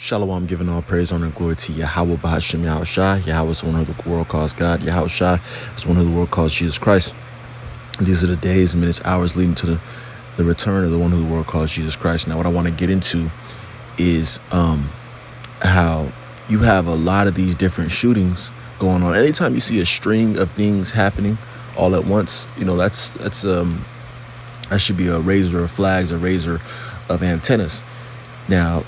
Shalom, giving all praise, honor, and glory to Yahweh Bahashim Yahushua. Yahweh is one who the world calls God. Yahushua is one who the world calls Jesus Christ. These are the days, minutes, hours leading to the return of the one who the world calls Jesus Christ. Now, what I want to get into is how you have a lot of these different shootings going on. Anytime you see a string of things happening all at once, that should be a raiser of flags, a raiser of antennas. Now,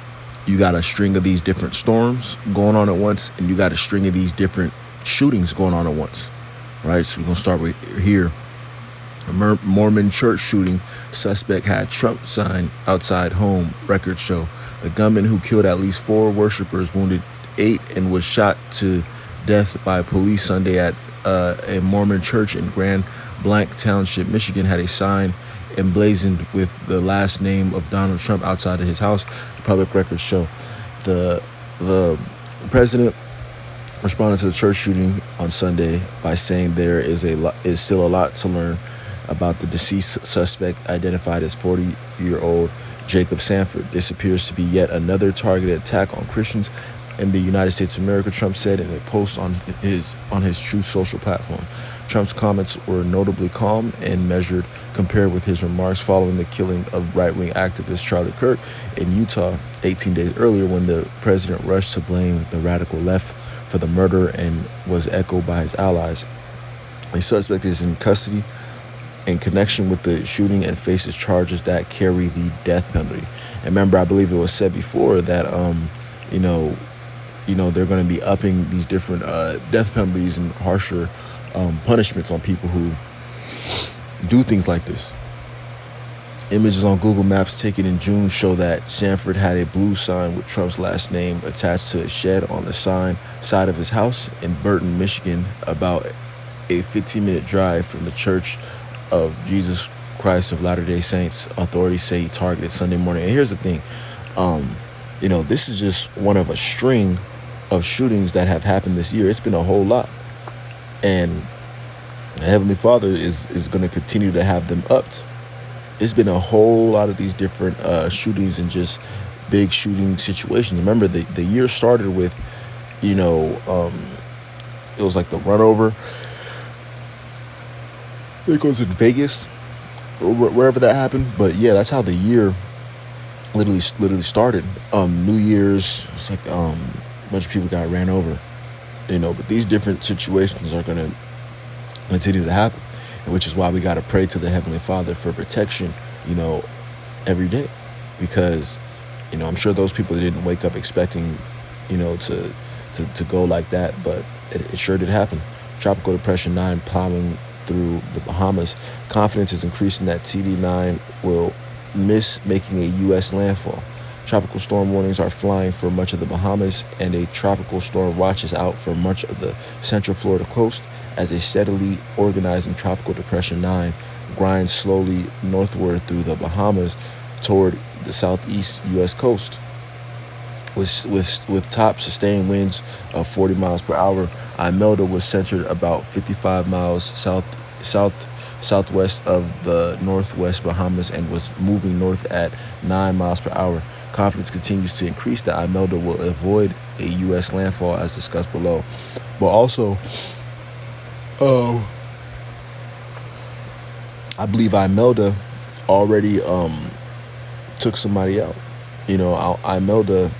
you got a string of these different storms going on at once, and you got a string of these different shootings going on at once, right? So we're going to start with here. A Mormon church shooting. Suspect had Trump sign outside home, records show. The gunman who killed at least 4 worshipers, wounded 8, and was shot to death by police Sunday at a Mormon church in Grand Blanc Township, Michigan, had a sign emblazoned with the last name of Donald Trump outside of his house, the public records show. The president responded to the church shooting on Sunday by saying there is still a lot to learn about the deceased suspect, identified as 40-year-old Jacob Sanford. This appears to be yet another targeted attack on Christians in the United States of America, Trump said in a post on his Truth Social platform. Trump's comments were notably calm and measured compared with his remarks following the killing of right-wing activist Charlie Kirk in Utah 18 days earlier, when the president rushed to blame the radical left for the murder and was echoed by his allies. A suspect is in custody in connection with the shooting and faces charges that carry the death penalty. And remember, I believe it was said before that they're going to be upping these different death penalties and harsher punishments on people who do things like this. Images on Google Maps taken in June show that Sanford had a blue sign with Trump's last name attached to a shed on the side of his house in Burton, Michigan, about a 15-minute drive from the Church of Jesus Christ of Latter-day Saints. Authorities say he targeted Sunday morning. And here's the thing, this is just one of a string of shootings that have happened this year. It's been a whole lot. And the Heavenly Father is going to continue to have them upped. It's been a whole lot of these different shootings and just big shooting situations. Remember, the year started with, it was like the run over. I think it was in Vegas or wherever that happened. But yeah, that's how the year literally started. New Year's, it's like a bunch of people got ran over. But these different situations are going to continue to happen, and which is why we got to pray to the Heavenly Father for protection, every day, because, I'm sure those people didn't wake up expecting, to go like that, but it sure did happen. Tropical Depression 9 plowing through the Bahamas. Confidence is increasing that TD9 will miss making a U.S. landfall. Tropical storm warnings are flying for much of the Bahamas, and a tropical storm watch is out for much of the central Florida coast as a steadily organizing Tropical Depression 9 grinds slowly northward through the Bahamas toward the southeast U.S. coast. With top sustained winds of 40 miles per hour, Imelda was centered about 55 miles southwest of the northwest Bahamas and was moving north at 9 miles per hour. Confidence continues to increase that Imelda will avoid a U.S. landfall as discussed below. But also, I believe Imelda already took somebody out. Imelda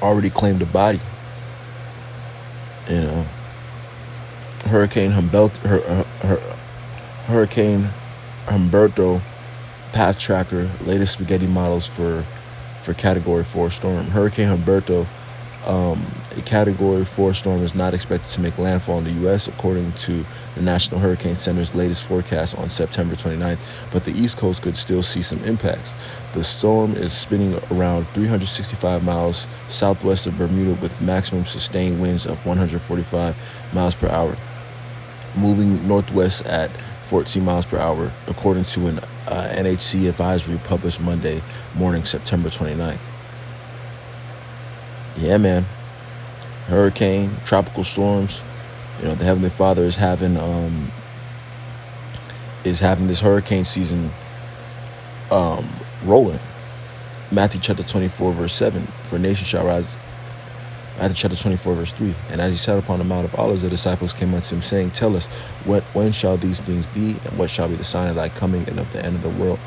already claimed a body. Hurricane Humberto Path Tracker, latest spaghetti models for Category 4 storm. Hurricane Humberto, a Category 4 storm, is not expected to make landfall in the U.S., according to the National Hurricane Center's latest forecast on September 29th, but the East Coast could still see some impacts. The storm is spinning around 365 miles southwest of Bermuda with maximum sustained winds of 145 miles per hour, moving northwest at 14 miles per hour, according to an NHC advisory published Monday morning, September 29th. Yeah, man. Hurricane, tropical storms. The Heavenly Father is having this hurricane season rolling. Matthew chapter 24, verse 7, for nation shall rise. Matthew chapter 24, verse 3. And as he sat upon the Mount of Olives, the disciples came unto him, saying, Tell us, when shall these things be, and what shall be the sign of thy coming and of the end of the world?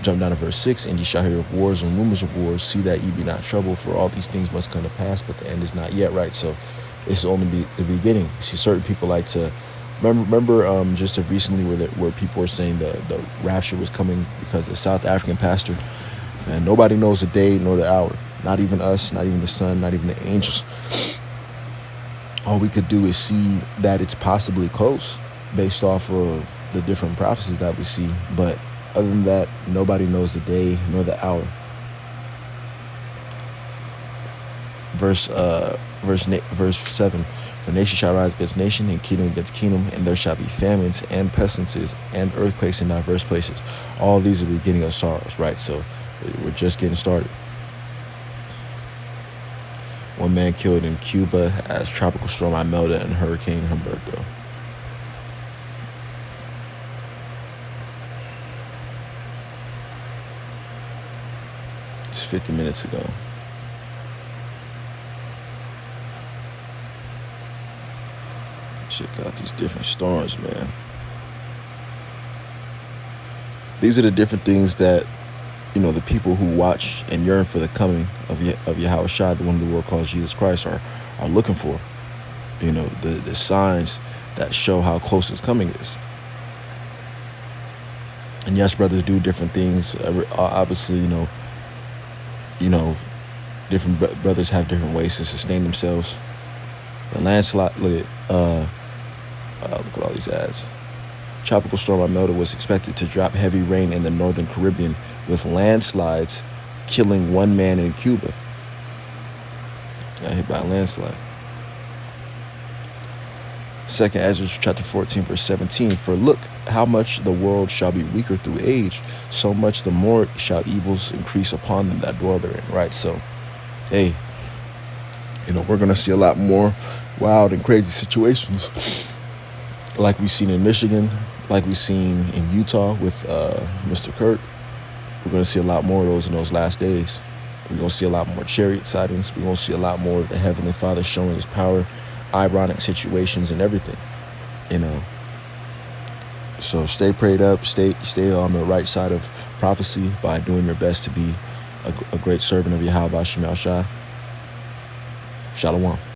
Jump down to verse 6. And ye shall hear of wars and rumors of wars. See that ye be not troubled, for all these things must come to pass, but the end is not yet, right? So this is only the beginning. See, certain people like to remember just recently where people were saying the rapture was coming because the South African pastor, and nobody knows the day nor the hour. Not even us, not even the sun, not even the angels. All we could do is see that it's possibly close based off of the different prophecies that we see. But other than that, nobody knows the day nor the hour. Verse 7. For nation shall rise against nation, and kingdom against kingdom, and there shall be famines and pestilences and earthquakes in diverse places. All these are the beginning of sorrows, right? So we're just getting started. One man killed in Cuba as tropical storm Imelda and Hurricane Humberto. It's 50 minutes ago. Check out these different storms, man. These are the different things that, the people who watch and yearn for the coming of Yahweh Shai, the one the world calls Jesus Christ, are looking for. The signs that show how close his coming is. And yes, brothers do different things. Obviously, different brothers have different ways to sustain themselves. The landslide, look at all these ads. Tropical storm Imelda was expected to drop heavy rain in the northern Caribbean, with landslides killing one man in Cuba. Got hit by a landslide. 2nd Ezra chapter 14, verse 17. For look, how much the world shall be weaker through age, so much the more shall evils increase upon them that dwell therein. Right? So, hey, we're going to see a lot more wild and crazy situations like we've seen in Michigan, like we've seen in Utah with Mr. Kirk. We're going to see a lot more of those in those last days. We're going to see a lot more chariot sightings. We're going to see a lot more of the Heavenly Father showing his power, ironic situations and everything, So stay prayed up, stay on the right side of prophecy by doing your best to be a great servant of Yahweh Shai. Shalom.